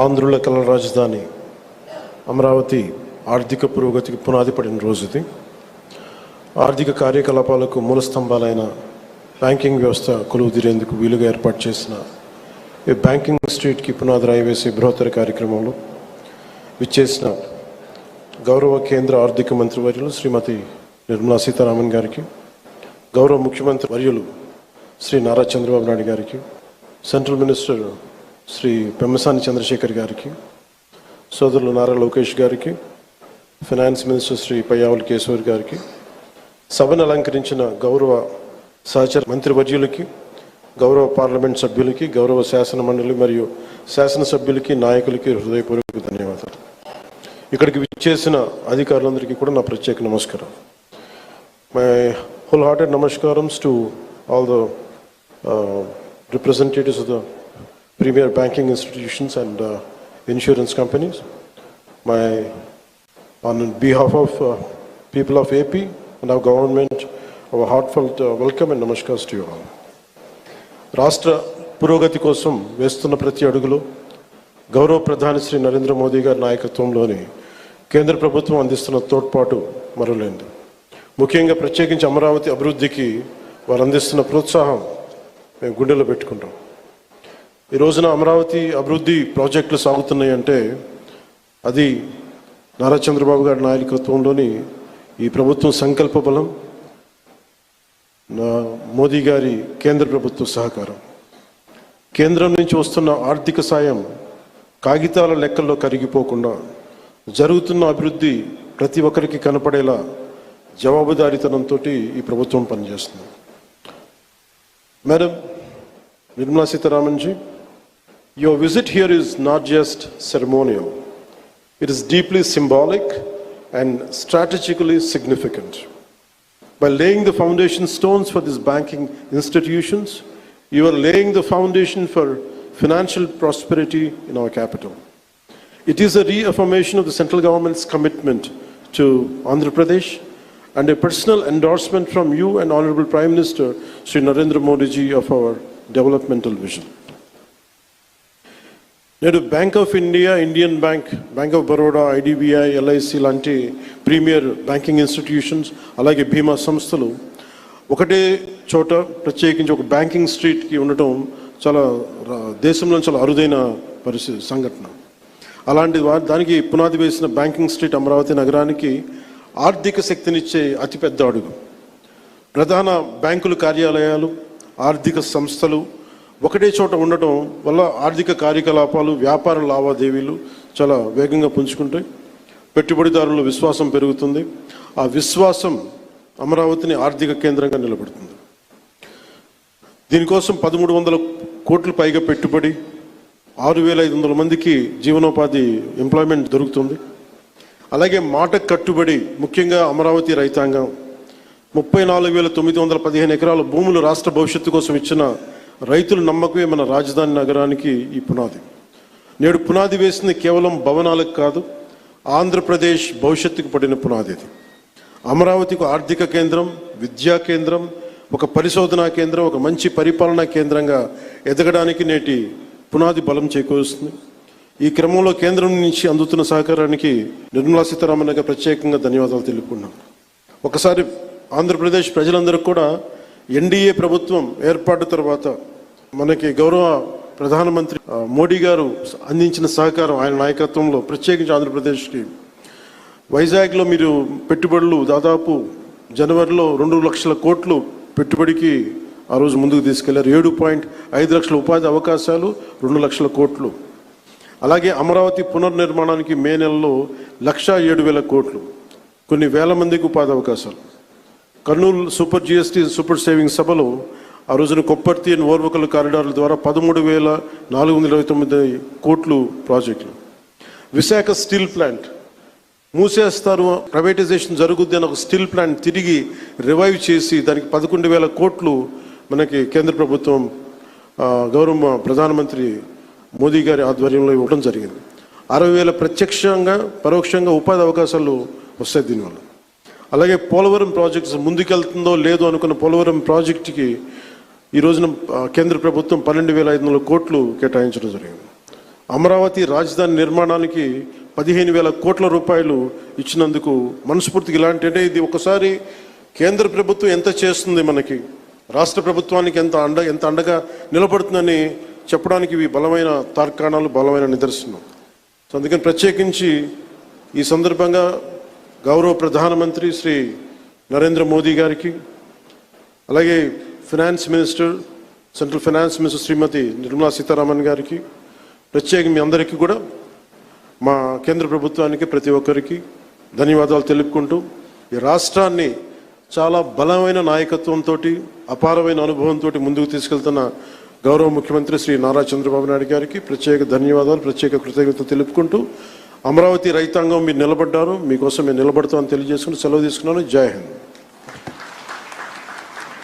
ఆంధ్రుల కళల రాజధాని అమరావతి ఆర్థిక పురోగతికి పునాది పడిన రోజుది. ఆర్థిక కార్యకలాపాలకు మూల స్తంభాలైన బ్యాంకింగ్ వ్యవస్థ కొలువుదీరేందుకు వీలుగా ఏర్పాటు చేసిన ఈ బ్యాంకింగ్ స్ట్రీట్కి పునాది రాయి వేసే బృహత్తర కార్యక్రమంలో విచ్చేసిన గౌరవ కేంద్ర ఆర్థిక మంత్రి వర్యులు శ్రీమతి నిర్మలా సీతారామన్ గారికి, గౌరవ ముఖ్యమంత్రి వర్యులు శ్రీ నారా చంద్రబాబు నాయుడు గారికి, సెంట్రల్ మినిస్టర్ శ్రీ పెమ్మసాని చంద్రశేఖర్ గారికి, సోదరులు నారా లోకేష్ గారికి, ఫైనాన్స్ మినిస్టర్ శ్రీ పయ్యావుల కేశవర్ గారికి, సభను అలంకరించిన గౌరవ సహచర మంత్రివర్యులకి, గౌరవ పార్లమెంట్ సభ్యులకి, గౌరవ శాసన మండలి మరియు శాసనసభ్యులకి, నాయకులకి హృదయపూర్వక ధన్యవాదాలు. ఇక్కడికి విచ్చేసిన అధికారులందరికీ కూడా నా ప్రత్యేక నమస్కారం. My wholehearted namaskaram to all the representatives of the premier banking institutions and insurance companies. On behalf of people of AP and our government, our heartfelt welcome and namaskars to you all. రాష్ట్ర పురోగతి కోసం వేస్తున్న ప్రతి అడుగులో గౌరవ ప్రధాని శ్రీ నరేంద్ర మోదీ గారి నాయకత్వంలోని కేంద్ర ప్రభుత్వం అందిస్తున్న తోడ్పాటు మరువలేనిది. ముఖ్యంగా ప్రత్యేకించి అమరావతి అభివృద్ధికి వారు అందిస్తున్న ప్రోత్సాహం మేము గుండెలో పెట్టుకుంటాం. ఈ రోజున అమరావతి అభివృద్ధి ప్రాజెక్టులు సాగుతున్నాయి అంటే అది నారా చంద్రబాబు గారి నాయకత్వంలోని ఈ ప్రభుత్వం సంకల్ప బలం, మోదీ గారి కేంద్ర ప్రభుత్వ సహకారం. కేంద్రం నుంచి వస్తున్న ఆర్థిక సాయం కాగితాల లెక్కల్లో కరిగిపోకుండా జరుగుతున్న అభివృద్ధి ప్రతి ఒక్కరికి కనపడేలా జవాబుదారీతనంతో ఈ ప్రభుత్వం పనిచేస్తుంది. Madam Nirmala Sitharaman ji, your visit here is not just ceremonial. It is deeply symbolic and strategically significant. By laying the foundation stones for these banking institutions, you are laying the foundation for financial prosperity in our capital. It is a reaffirmation of the central government's commitment to Andhra Pradesh and a personal endorsement from you and Honorable Prime Minister Sri Narendra Modi ji of our developmental vision. నేడు bank of India, Indian bank, bank of Baroda, IDBI, LIC లాంటి premier banking institutions, అలాగే బీమా సంస్థలు ఒకటే చోట ప్రత్యేకించి ఒక banking స్ట్రీట్కి ఉండటం చాలా దేశంలో చాలా అరుదైన సంఘటన. అలాంటి దానికి పునాది వేసిన బ్యాంకింగ్ స్ట్రీట్ అమరావతి నగరానికి ఆర్థిక శక్తినిచ్చే అతిపెద్ద అడుగు. ప్రధాన బ్యాంకుల కార్యాలయాలు, ఆర్థిక సంస్థలు ఒకటే చోట ఉండటం వల్ల ఆర్థిక కార్యకలాపాలు, వ్యాపార లావాదేవీలు చాలా వేగంగా పుంజుకుంటాయి. పెట్టుబడిదారుల విశ్వాసం పెరుగుతుంది. ఆ విశ్వాసం అమరావతిని ఆర్థిక కేంద్రంగా నిలబెడుతుంది. దీనికోసం 1300 కోట్ల పైగా పెట్టుబడి, 6500 మందికి జీవనోపాధి ఎంప్లాయ్మెంట్ దొరుకుతుంది. అలాగే మాట కట్టుబడి ముఖ్యంగా అమరావతి రైతాంగం 34,915 ఎకరాల భూములు రాష్ట్ర భవిష్యత్తు కోసం ఇచ్చిన రైతుల నమ్మకమే మన రాజధాని నగరానికి ఈ పునాది. నేడు పునాది వేసింది కేవలం భవనాలకు కాదు, ఆంధ్రప్రదేశ్ భవిష్యత్తుకు పడిన పునాది. ఇది అమరావతికి ఆర్థిక కేంద్రం, విద్యా కేంద్రం, ఒక పరిశోధనా కేంద్రం, ఒక మంచి పరిపాలనా కేంద్రంగా ఎదగడానికి నేటి పునాది బలం చేకూరుస్తుంది. ఈ క్రమంలో కేంద్రం నుంచి అందుతున్న సహకారానికి నిర్మలా సీతారామన్ గారు ప్రత్యేకంగా ధన్యవాదాలు తెలుపుకున్నాం. ఒకసారి ఆంధ్రప్రదేశ్ ప్రజలందరూ కూడా ఎన్డీఏ ప్రభుత్వం ఏర్పాటు తర్వాత మనకి గౌరవ ప్రధానమంత్రి మోడీ గారు అందించిన సహకారం, ఆయన నాయకత్వంలో ప్రత్యేకించి ఆంధ్రప్రదేశ్కి వైజాగ్లో మీరు పెట్టుబడులు దాదాపు జనవరిలో 2 లక్షల కోట్లు పెట్టుబడికి ఆ రోజు ముందుకు తీసుకెళ్లారు. 7.5 లక్షల ఉపాధి అవకాశాలు, 2 లక్షల కోట్లు. అలాగే అమరావతి పునర్నిర్మాణానికి మే నెలలో 1,07,000 కోట్లు, కొన్ని వేల మందికి ఉపాధి అవకాశాలు. Kurnool super GST super saving సభలో ఆ రోజున కొప్పర్తి అండ్ ఓర్వకల్ కారిడార్ల ద్వారా 13,429 కోట్లు ప్రాజెక్టులు. విశాఖ స్టీల్ ప్లాంట్ మూసేస్తారు, ప్రైవేటైజేషన్ జరుగుద్ది అని ఒక స్టీల్ ప్లాంట్ తిరిగి రివైవ్ చేసి దానికి 11,000 కోట్లు మనకి కేంద్ర ప్రభుత్వం గౌరవ ప్రధానమంత్రి మోదీ గారి ఆధ్వర్యంలో ఇవ్వడం జరిగింది. 60,000 ప్రత్యక్షంగా పరోక్షంగా ఉపాధి అవకాశాలు వస్తాయి దీనివల్ల. అలాగే పోలవరం ప్రాజెక్ట్స్ ముందుకెళ్తుందో లేదో అనుకున్న పోలవరం ప్రాజెక్టుకి ఈ రోజున కేంద్ర ప్రభుత్వం 12,500 కోట్లు కేటాయించడం జరిగింది. అమరావతి రాజధాని నిర్మాణానికి 15,000 కోట్ల రూపాయలు ఇచ్చినందుకు మనస్ఫూర్తిగా ఇలాంటి, అంటే ఇది ఒకసారి కేంద్ర ప్రభుత్వం ఎంత చేస్తుంది మనకి, రాష్ట్ర ప్రభుత్వానికి ఎంత అండగా నిలబడుతుందని చెప్పడానికి ఇవి బలమైన తార్కాణాలు, బలమైన నిదర్శనం. సో అందుకని ప్రత్యేకించి ఈ సందర్భంగా గౌరవ ప్రధానమంత్రి శ్రీ నరేంద్ర మోదీ గారికి, అలాగే సెంట్రల్ ఫైనాన్స్ మినిస్టర్ శ్రీమతి నిర్మలా సీతారామన్ గారికి, ప్రత్యేకంగా మీ అందరికీ కూడా, మా కేంద్ర ప్రభుత్వానికి, ప్రతి ఒక్కరికి ధన్యవాదాలు తెలుపుకుంటూ, ఈ రాష్ట్రాన్ని చాలా బలమైన నాయకత్వంతో, అపారమైన అనుభవంతో ముందుకు తీసుకెళ్తున్న గౌరవ ముఖ్యమంత్రి శ్రీ నారా చంద్రబాబు నాయుడు గారికి ప్రత్యేక ధన్యవాదాలు, ప్రత్యేక కృతజ్ఞతలు తెలుపుకుంటూ, అమరావతి రైతాంగం మీరు నిలబడ్డారు, మీకోసం మేము నిలబడతామని తెలియజేసుకుంటూ సెలవు తీసుకున్నాను. జై హింద్.